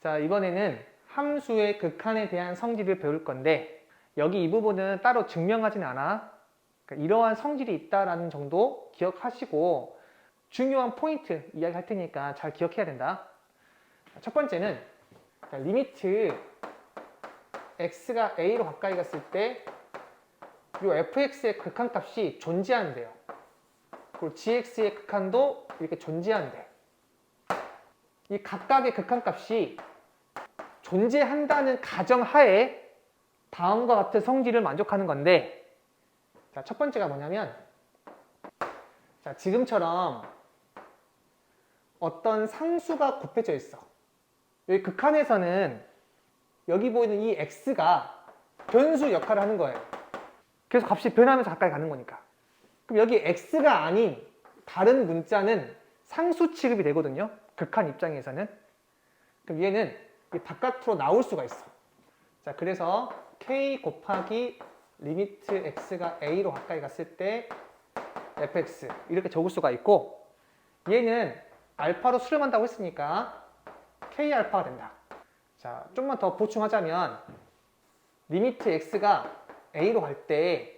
자, 이번에는 함수의 극한에 대한 성질을 배울 건데 여기 이 부분은 따로 증명하진 않아. 그러니까 이러한 성질이 있다라는 정도 기억하시고 중요한 포인트 이야기할 테니까 잘 기억해야 된다. 첫 번째는 리미트 x가 a로 가까이 갔을 때 이 fx의 극한값이 존재한대요. 그리고 gx의 극한도 이렇게 존재한대. 이 각각의 극한값이 존재한다는 가정하에 다음과 같은 성질을 만족하는 건데, 자, 첫 번째가 뭐냐면, 자, 지금처럼 어떤 상수가 곱해져 있어. 여기 극한에서는 여기 보이는 이 x가 변수 역할을 하는 거예요. 그래서 값이 변하면서 가까이 가는 거니까. 그럼 여기 x가 아닌 다른 문자는 상수 취급이 되거든요. 극한 입장에서는. 그럼 얘는 바깥으로 나올 수가 있어. 자, 그래서 k 곱하기 리미트 x가 a로 가까이 갔을 때 fx 이렇게 적을 수가 있고, 얘는 알파로 수렴한다고 했으니까 k 알파가 된다. 자, 좀만 더 보충하자면 리미트 x가 a로 갈 때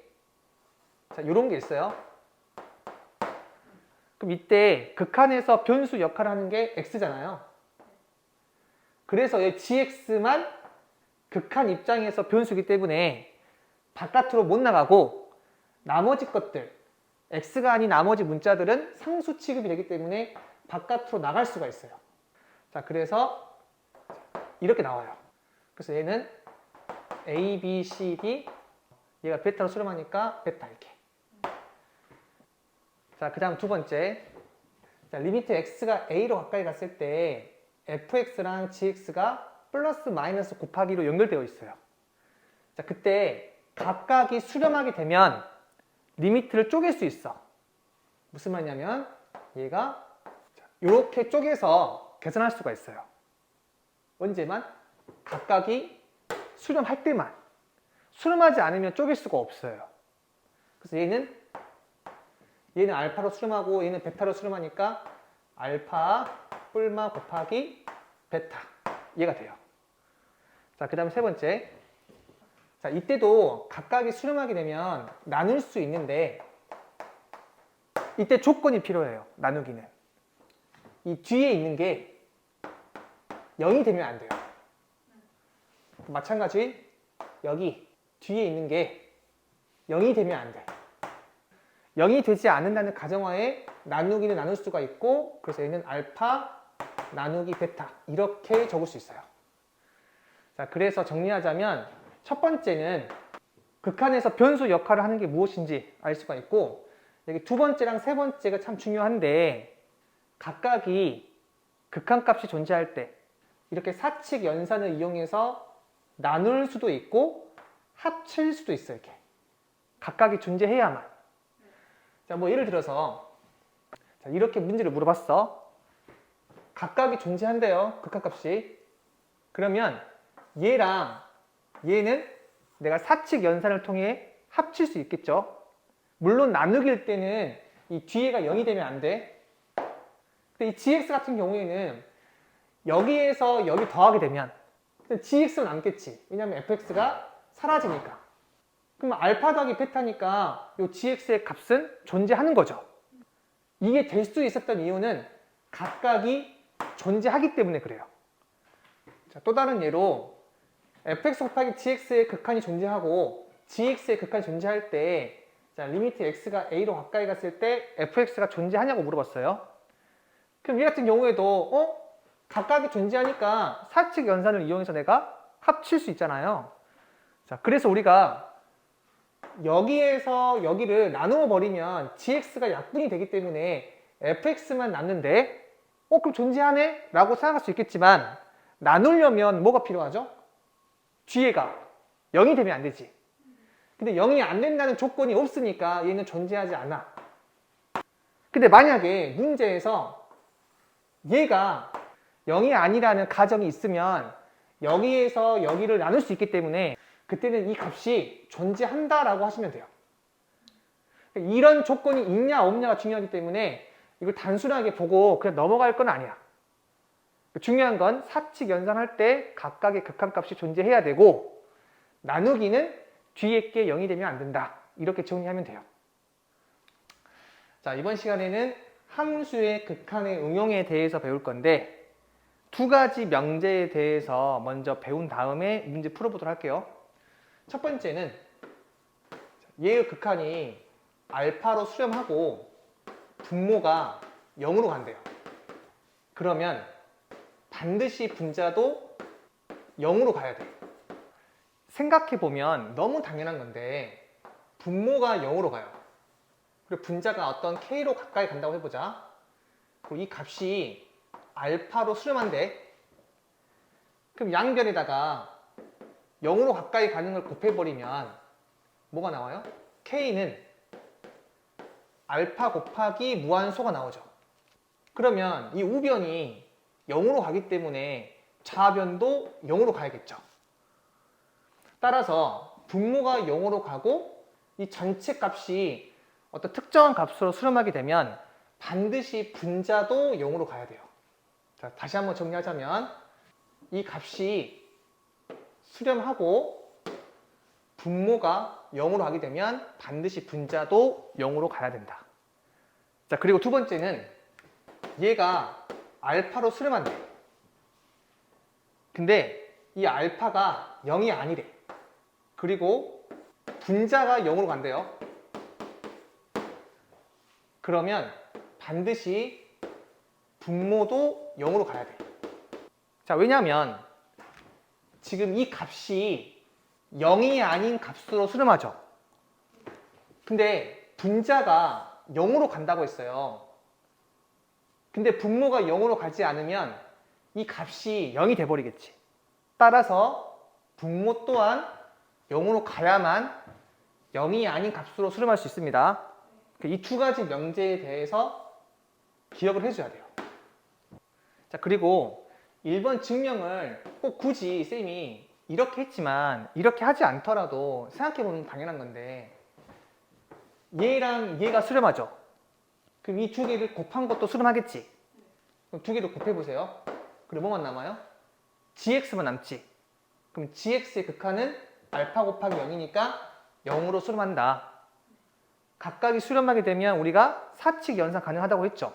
자, 요런 게 있어요. 그럼 이때 극한에서 변수 역할을 하는 게 x잖아요. 그래서 이 gx만 극한 입장에서 변수이기 때문에 바깥으로 못 나가고 나머지 것들, x가 아닌 나머지 문자들은 상수 취급이 되기 때문에 바깥으로 나갈 수가 있어요. 자, 그래서 이렇게 나와요. 그래서 얘는 a, b, c, d 얘가 베타로 수렴하니까 베타 이렇게. 자, 그 다음 두 번째. 자, 리미트 x가 a로 가까이 갔을 때 fx랑 gx가 플러스 마이너스 곱하기로 연결되어 있어요. 자, 그때 각각이 수렴하게 되면 리미트를 쪼갤 수 있어. 무슨 말이냐면 얘가 이렇게 쪼개서 계산할 수가 있어요. 언제만? 각각이 수렴할 때만. 수렴하지 않으면 쪼갤 수가 없어요. 그래서 얘는 알파로 수렴하고 얘는 베타로 수렴하니까 알파 뿔마 곱하기 베타 얘가 돼요. 자, 그 다음에 세 번째. 자, 이때도 각각이 수렴하게 되면 나눌 수 있는데 이때 조건이 필요해요. 나누기는. 이 뒤에 있는 게 0이 되면 안 돼요. 마찬가지 여기 뒤에 있는 게 0이 되면 안 돼. 0이 되지 않는다는 가정하에 나누기는 나눌 수가 있고, 그래서 얘는 알파 나누기 베타 이렇게 적을 수 있어요. 자, 그래서 정리하자면 첫 번째는 극한에서 변수 역할을 하는 게 무엇인지 알 수가 있고, 여기 두 번째랑 세 번째가 참 중요한데 각각이 극한값이 존재할 때 이렇게 사칙 연산을 이용해서 나눌 수도 있고 합칠 수도 있어요. 이렇게 각각이 존재해야만. 자, 뭐 예를 들어서 자, 이렇게 문제를 물어봤어. 각각이 존재한대요. 극한값이. 그러면 얘랑 얘는 내가 사칙 연산을 통해 합칠 수 있겠죠. 물론 나누기일 때는 이 뒤에가 0이 되면 안 돼. 근데 이 gx 같은 경우에는 여기에서 여기 더하게 되면 gx는 남겠지. 왜냐면 fx가 사라지니까. 그럼 알파 더하기 베타니까 이 gx의 값은 존재하는 거죠. 이게 될 수 있었던 이유는 각각이 존재하기 때문에 그래요. 자, 또 다른 예로 fx 곱하기 gx의 극한이 존재하고 gx의 극한이 존재할 때 자, 리미트 x가 a로 가까이 갔을 때 fx가 존재하냐고 물어봤어요. 그럼 얘 같은 경우에도 각각이 존재하니까 사칙 연산을 이용해서 내가 합칠 수 있잖아요. 자, 그래서 우리가 여기에서 여기를 나누어 버리면 gx가 약분이 되기 때문에 fx만 남는데 그럼 존재하네? 라고 생각할 수 있겠지만 나누려면 뭐가 필요하죠? 뒤에가 0이 되면 안 되지. 근데 0이 안 된다는 조건이 없으니까 얘는 존재하지 않아. 근데 만약에 문제에서 얘가 0이 아니라는 가정이 있으면 여기에서 여기를 나눌 수 있기 때문에 그때는 이 값이 존재한다라고 하시면 돼요. 이런 조건이 있냐 없냐가 중요하기 때문에 이걸 단순하게 보고 그냥 넘어갈 건 아니야. 중요한 건 사칙 연산할 때 각각의 극한값이 존재해야 되고 나누기는 뒤에 게 0이 되면 안 된다. 이렇게 정리하면 돼요. 자, 이번 시간에는 함수의 극한의 응용에 대해서 배울 건데 두 가지 명제에 대해서 먼저 배운 다음에 문제 풀어보도록 할게요. 첫 번째는 얘의 극한이 알파로 수렴하고 분모가 0으로 간대요. 그러면 반드시 분자도 0으로 가야 돼. 생각해보면 너무 당연한 건데 분모가 0으로 가요. 그리고 분자가 어떤 k로 가까이 간다고 해보자. 그리고 이 값이 알파로 수렴한대. 그럼 양변에다가 0으로 가까이 가는 걸 곱해버리면 뭐가 나와요? k는 알파 곱하기 무한소가 나오죠. 그러면 이 우변이 0으로 가기 때문에 좌변도 0으로 가야겠죠. 따라서 분모가 0으로 가고 이 전체 값이 어떤 특정한 값으로 수렴하게 되면 반드시 분자도 0으로 가야 돼요. 자, 다시 한번 정리하자면 이 값이 수렴하고 분모가 0으로 가게 되면 반드시 분자도 0으로 가야 된다. 자, 그리고 두 번째는 얘가 알파로 수렴한대. 근데 이 알파가 0이 아니래. 그리고 분자가 0으로 간대요. 그러면 반드시 분모도 0으로 가야 돼. 자, 왜냐하면 지금 이 값이 0이 아닌 값으로 수렴하죠. 근데 분자가 0으로 간다고 했어요. 근데 분모가 0으로 가지 않으면 이 값이 0이 돼버리겠지. 따라서 분모 또한 0으로 가야만 0이 아닌 값으로 수렴할 수 있습니다. 이 두 가지 명제에 대해서 기억을 해줘야 돼요. 자, 그리고 1번 증명을 꼭 굳이 쌤이 이렇게 했지만 이렇게 하지 않더라도 생각해보면 당연한 건데 얘랑 얘가 수렴하죠. 그럼 이 두 개를 곱한 것도 수렴하겠지. 그럼 두 개를 곱해보세요. 그럼 뭐만 남아요? gx만 남지. 그럼 gx의 극한은 알파 곱하기 0이니까 0으로 수렴한다. 각각이 수렴하게 되면 우리가 사칙 연산 가능하다고 했죠.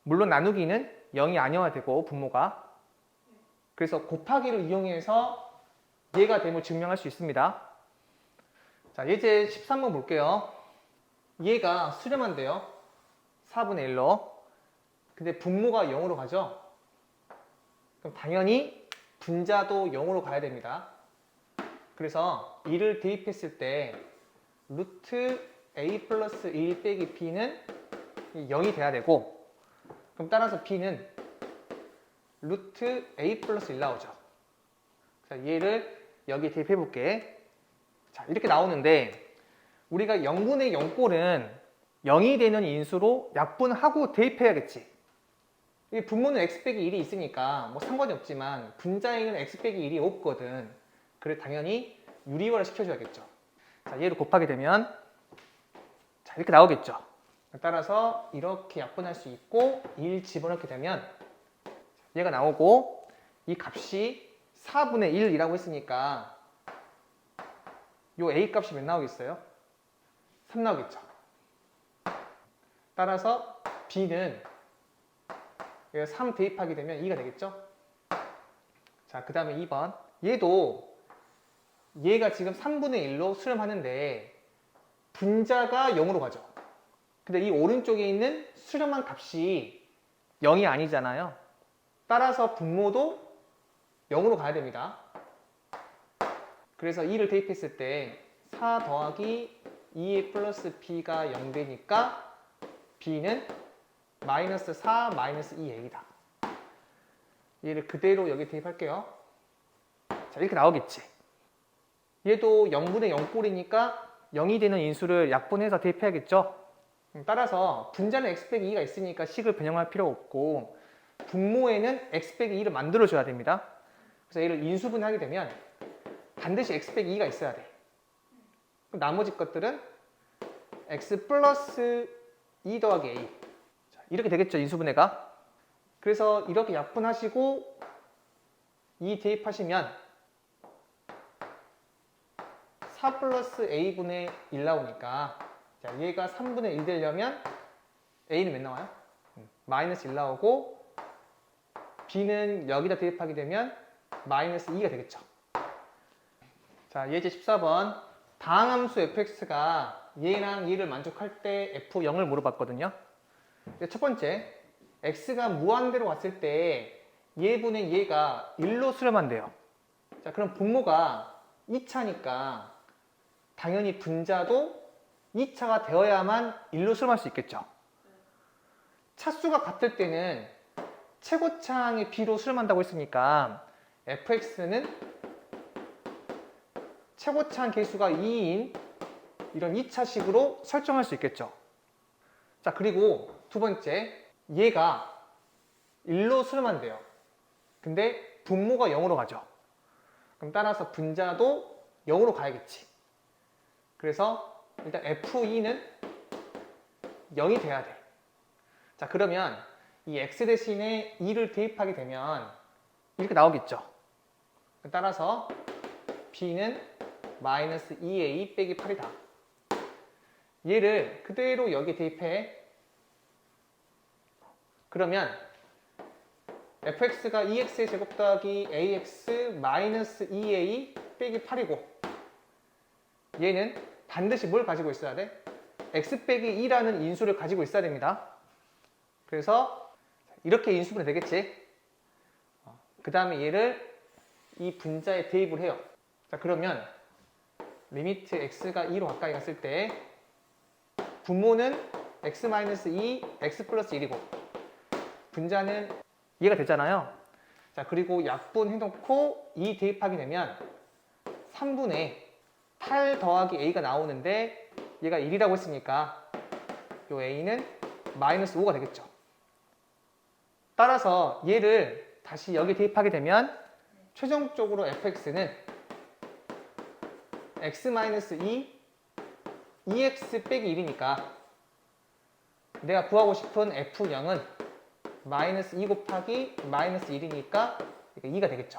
물론 나누기는 0이 아니어야 되고 분모가. 그래서 곱하기를 이용해서 얘가 됨을 증명할 수 있습니다. 자, 예제 13번 볼게요. 얘가 수렴한대요. 4분의 1로. 근데 분모가 0으로 가죠. 그럼 당연히 분자도 0으로 가야 됩니다. 그래서 2를 대입했을 때 루트 a 플러스 1 빼기 b는 0이 돼야 되고 그럼 따라서 b는 루트 a 플러스 1 나오죠. 자, 얘를 여기 대입해 볼게. 자, 이렇게 나오는데 우리가 0분의 0꼴은 0이 되는 인수로 약분하고 대입해야겠지. 이 분모는 x 빼기 1이 있으니까 뭐 상관이 없지만 분자에는 x 빼기 1이 없거든. 그래 당연히 유리화를 시켜줘야겠죠. 자, 얘를 곱하게 되면 자, 이렇게 나오겠죠. 따라서 이렇게 약분할 수 있고 1 집어넣게 되면 얘가 나오고 이 값이 4분의 1이라고 했으니까 요 a 값이 몇 나오겠어요? 3 나오겠죠. 따라서 b는 3 대입하게 되면 2가 되겠죠. 자, 그 다음에 2번 얘가 지금 3분의 1로 수렴하는데 분자가 0으로 가죠. 근데 이 오른쪽에 있는 수렴한 값이 0이 아니잖아요. 따라서 분모도 0으로 가야 됩니다. 그래서 2를 대입했을 때 4 더하기 2 플러스 b가 0 되니까 b는 마이너스 4 마이너스 2a다. 얘를 그대로 여기 대입할게요. 자, 이렇게 나오겠지. 얘도 0분의 0꼴이니까 0이 되는 인수를 약분해서 대입해야겠죠. 따라서 분자는 x 빼기 2가 있으니까 식을 변형할 필요 없고 분모에는 x 빼기 2를 만들어줘야 됩니다. 그래서 얘를 인수분해하게 되면 반드시 x 빼기 2가 있어야 돼. 그럼 나머지 것들은 x 플러스 2 더하기 a. 자, 이렇게 되겠죠, 인수분해가. 그래서 이렇게 약분하시고 2 대입하시면 4 플러스 a분의 1 나오니까 자, 얘가 3분의 1 되려면 a는 몇 나와요? 마이너스 1 나오고 b는 여기다 대입하게 되면 마이너스 2가 되겠죠. 자, 예제 14번. 다항함수 fx가 얘랑 얘를 만족할 때 f0을 물어봤거든요. 첫 번째, x가 무한대로 왔을 때 얘분의 얘가 1로 수렴한대요. 자, 그럼 분모가 2차니까 당연히 분자도 2차가 되어야만 1로 수렴할 수 있겠죠. 차수가 같을 때는 최고차항의 b로 수렴한다고 했으니까 fx는 최고차항 개수가 2인 이런 2차식으로 설정할 수 있겠죠. 자, 그리고 두 번째, 얘가 1로 수렴한대요. 근데 분모가 0으로 가죠. 그럼 따라서 분자도 0으로 가야겠지. 그래서 일단 F2는 0이 돼야 돼. 자, 그러면 이 x 대신에 2를 대입하게 되면 이렇게 나오겠죠. 따라서 b는 마이너스 2a 빼기 8이다. 얘를 그대로 여기에 대입해. 그러면 fx가 2x의 제곱 더하기 ax 마이너스 2a 빼기 8이고 얘는 반드시 뭘 가지고 있어야 돼? x 빼기 2라는 인수를 가지고 있어야 됩니다. 그래서 이렇게 인수분해 되겠지. 그 다음에 얘를 이 분자에 대입을 해요. 자, 그러면 리미트 x가 2로 가까이 갔을 때 분모는 x-2, x 플러스 1이고 분자는 얘가 되잖아요. 자, 그리고 약분해놓고 2 대입하게 되면 3분의 8 더하기 a가 나오는데 얘가 1이라고 했으니까 요 a는 마이너스 5가 되겠죠. 따라서 얘를 다시 여기 대입하게 되면 최종적으로 fx는 x-2 2x 빼기 1이니까 내가 구하고 싶은 f0은 마이너스 2 곱하기 마이너스 1이니까 2가 되겠죠.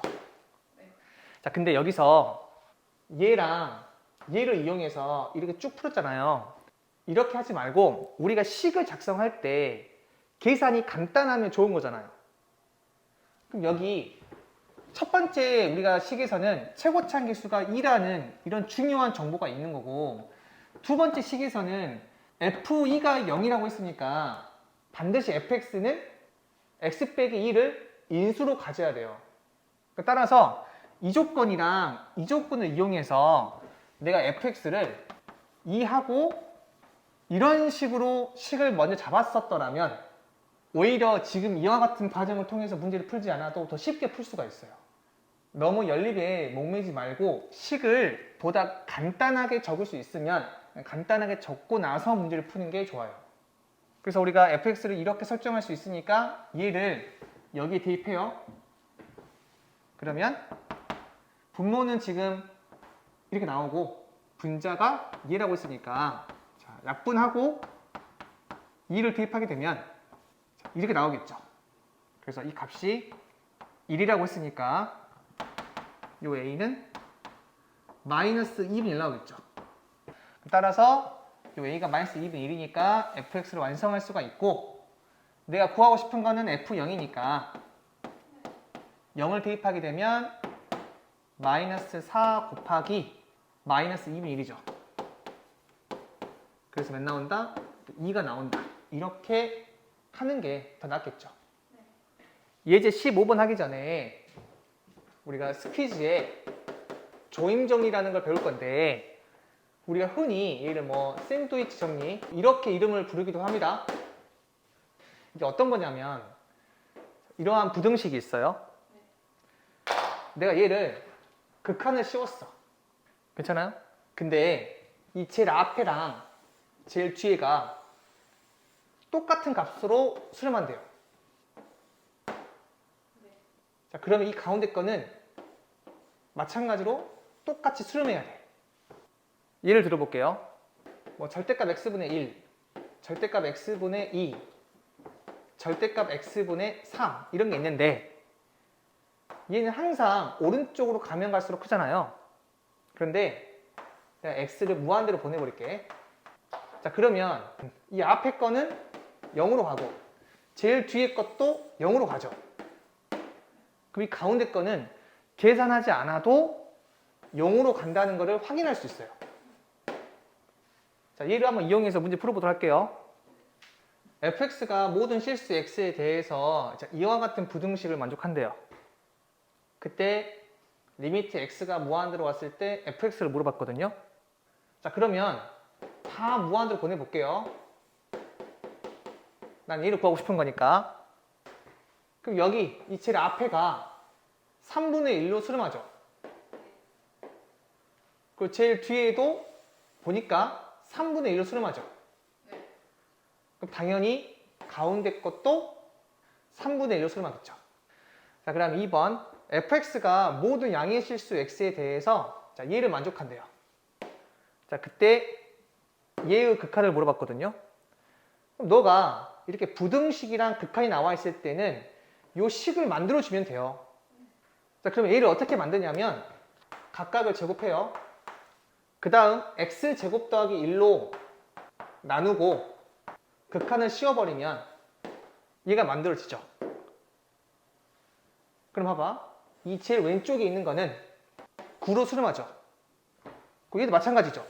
자, 근데 여기서 얘랑 얘를 이용해서 이렇게 쭉 풀었잖아요. 이렇게 하지 말고 우리가 식을 작성할 때 계산이 간단하면 좋은 거잖아요. 그럼 여기 첫 번째 우리가 식에서는 최고차항 개수가 2라는 이런 중요한 정보가 있는 거고 두 번째 식에서는 f2가 0이라고 했으니까 반드시 fx는 x 빼기 2를 인수로 가져야 돼요. 따라서 이 조건이랑 이 조건을 이용해서 내가 fx를 2하고 이런 식으로 식을 먼저 잡았었더라면 오히려 지금 이와 같은 과정을 통해서 문제를 풀지 않아도 더 쉽게 풀 수가 있어요. 너무 연립에 목매지 말고 식을 보다 간단하게 적을 수 있으면 간단하게 적고 나서 문제를 푸는 게 좋아요. 그래서 우리가 fx를 이렇게 설정할 수 있으니까 얘를 여기에 대입해요. 그러면 분모는 지금 이렇게 나오고 분자가 얘라고 했으니까 자, 약분하고 2를 대입하게 되면 이렇게 나오겠죠. 그래서 이 값이 1이라고 했으니까 이 a는 마이너스 2분의 1 나오겠죠. 따라서 이 a가 마이너스 2분의 1이니까 fx를 완성할 수가 있고 내가 구하고 싶은 거는 f0이니까 0을 대입하게 되면 마이너스 4 곱하기 마이너스 2분의 1이죠. 그래서 몇 나온다? 2가 나온다. 이렇게 하는 게 더 낫겠죠. 예제 15번 하기 전에 우리가 스퀴즈에 조임 정리라는 걸 배울 건데 우리가 흔히 얘를 뭐 샌드위치 정리 이렇게 이름을 부르기도 합니다. 이게 어떤 거냐면 이러한 부등식이 있어요. 내가 얘를 극한을 씌웠어. 괜찮아요? 근데 이 제일 앞에랑 제일 뒤에가 똑같은 값으로 수렴한대요. 자, 그러면 이 가운데 거는 마찬가지로 똑같이 수렴해야 돼. 예를 들어볼게요. 뭐 절대값 x분의 1, 절대값 x분의 2 절대값 x분의 3 이런 게 있는데 얘는 항상 오른쪽으로 가면 갈수록 크잖아요. 그런데 내가 x를 무한대로 보내버릴게. 자, 그러면 이 앞에 거는 0으로 가고 제일 뒤에 것도 0으로 가죠. 그럼 이 가운데 거는 계산하지 않아도 0으로 간다는 것을 확인할 수 있어요. 자, 얘를 한번 이용해서 문제 풀어보도록 할게요. fx가 모든 실수 x에 대해서 이와 같은 부등식을 만족한대요. 그때 리미트 x가 무한대로 왔을 때 fx를 물어봤거든요. 자, 그러면 다 무한대로 보내볼게요. 난 얘를 구하고 싶은 거니까. 그럼 여기 이 제일 앞에가 3분의 1로 수렴하죠. 그리고 제일 뒤에도 보니까 3분의 1로 수렴하죠. 그럼 당연히 가운데 것도 3분의 1로 수렴하겠죠. 자, 그럼 2번 fx가 모든 양의 실수 x에 대해서 얘를 만족한대요. 자, 그때 얘의 극한을 물어봤거든요. 그럼 너가 이렇게 부등식이랑 극한이 나와 있을 때는 이 식을 만들어주면 돼요. 자, 그럼 얘를 어떻게 만드냐면 각각을 제곱해요. 그 다음 x제곱 더하기 1로 나누고 극한을 씌워버리면 얘가 만들어지죠. 그럼 봐봐. 이 제일 왼쪽에 있는 거는 9로 수렴하죠. 얘도 마찬가지죠.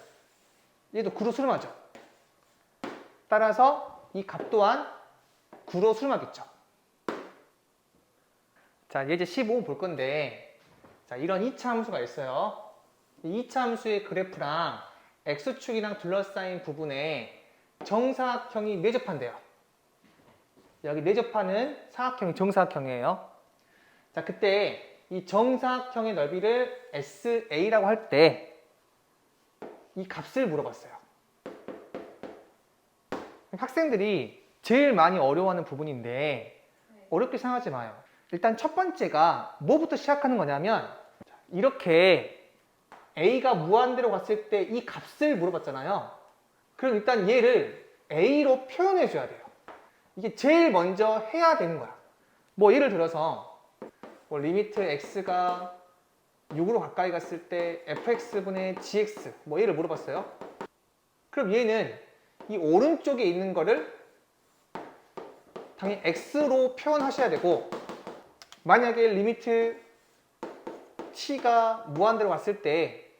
얘도 9로 수렴하죠. 따라서 이 값 또한 9로 수렴하겠죠. 자, 이제 15번 볼 건데, 자, 이런 2차 함수가 있어요. 이 2차 함수의 그래프랑 x축이랑 둘러싸인 부분에 정사각형이 내접한대요. 여기 내접하는 사각형이 정사각형이에요. 자, 그때 이 정사각형의 넓이를 SA라고 할 때 이 값을 물어봤어요. 학생들이 제일 많이 어려워하는 부분인데 어렵게 생각하지 마요. 일단 첫 번째가 뭐부터 시작하는 거냐면 이렇게 A가 무한대로 갔을 때 이 값을 물어봤잖아요. 그럼 일단 얘를 A로 표현해 줘야 돼요. 이게 제일 먼저 해야 되는 거야. 뭐 예를 들어서 뭐 리미트 x가 6으로 가까이 갔을 때 fx분의 gx 뭐 얘를 물어봤어요. 그럼 얘는 이 오른쪽에 있는 거를 당연히 x로 표현하셔야 되고, 만약에 리미트 t가 무한대로 갔을 때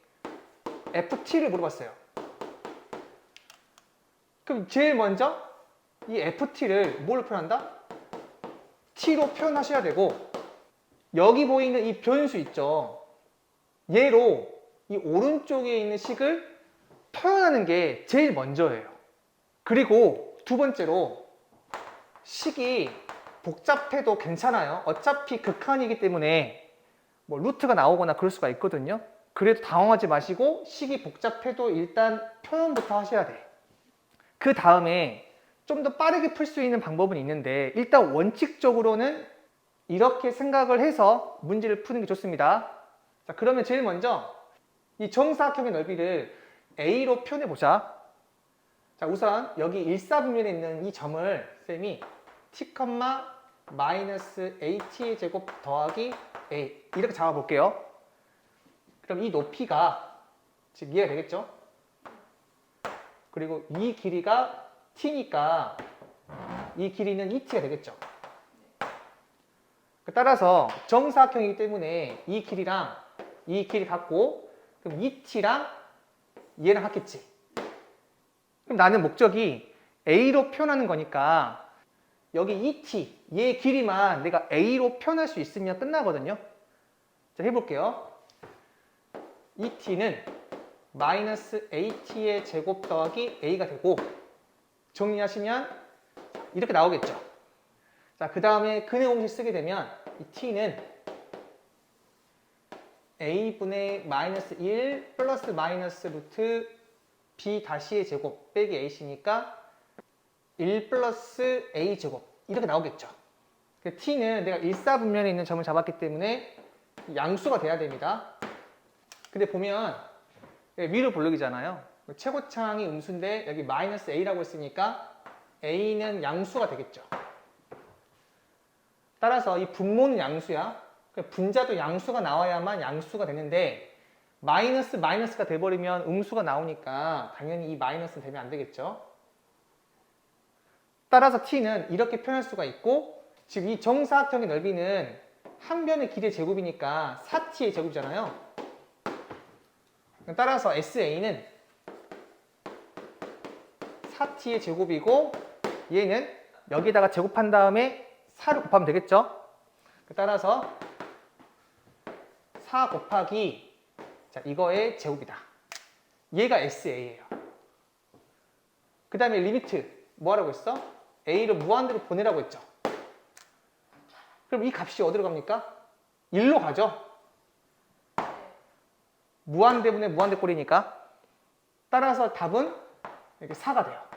ft를 물어봤어요. 그럼 제일 먼저 이 ft를 뭘로 표현한다? t로 표현하셔야 되고, 여기 보이는 이 변수 있죠. 얘로 이 오른쪽에 있는 식을 표현하는 게 제일 먼저예요. 그리고 두 번째로 식이 복잡해도 괜찮아요. 어차피 극한이기 때문에 뭐 루트가 나오거나 그럴 수가 있거든요. 그래도 당황하지 마시고 식이 복잡해도 일단 표현부터 하셔야 돼. 그 다음에 좀 더 빠르게 풀 수 있는 방법은 있는데, 일단 원칙적으로는 이렇게 생각을 해서 문제를 푸는 게 좋습니다. 자, 그러면 제일 먼저 이 정사각형의 넓이를 A로 표현해 보자. 자, 우선 여기 일사분면에 있는 이 점을 쌤이 t, AT의 제곱 더하기 A 이렇게 잡아볼게요. 그럼 이 높이가 즉 이해가 되겠죠? 그리고 이 길이가 t니까 이 길이는 2t가 되겠죠. 따라서 정사각형이기 때문에 이 길이랑 이 길이 같고, 그럼 2t랑 얘랑 같겠지. 그럼 나는 목적이 A로 표현하는 거니까 여기 2t, 얘 길이만 내가 A로 표현할 수 있으면 끝나거든요. 자, 해볼게요. 2t는 마이너스 AT의 제곱 더하기 A가 되고, 정리하시면 이렇게 나오겠죠. 자, 그 다음에 근의 공식 쓰게 되면 이 t는 a분의 마이너스 1 플러스 마이너스 루트 b 다시의 제곱 빼기 ac니까 1 플러스 a 제곱 이렇게 나오겠죠. t는 내가 일사분면에 있는 점을 잡았기 때문에 양수가 돼야 됩니다. 근데 보면 위로 볼록이잖아요. 최고창이 음수인데 여기 마이너스 a라고 했으니까 a는 양수가 되겠죠. 따라서 이 분모는 양수야. 분자도 양수가 나와야만 양수가 되는데 마이너스가 돼버리면 음수가 나오니까 당연히 이 마이너스는 되면 안 되겠죠. 따라서 t는 이렇게 표현할 수가 있고, 지금 이 정사각형의 넓이는 한 변의 길이의 제곱이니까 4t의 제곱이잖아요. 따라서 SA는 4t의 제곱이고, 얘는 여기다가 제곱한 다음에 4를 곱하면 되겠죠. 따라서 4 곱하기 자 이거의 제곱이다. 얘가 SA예요. 그 다음에 리미트 뭐 하라고 했어? A를 무한대로 보내라고 했죠. 그럼 이 값이 어디로 갑니까? 1로 가죠. 무한대분의 무한대 꼴이니까. 따라서 답은 이렇게 4가 돼요.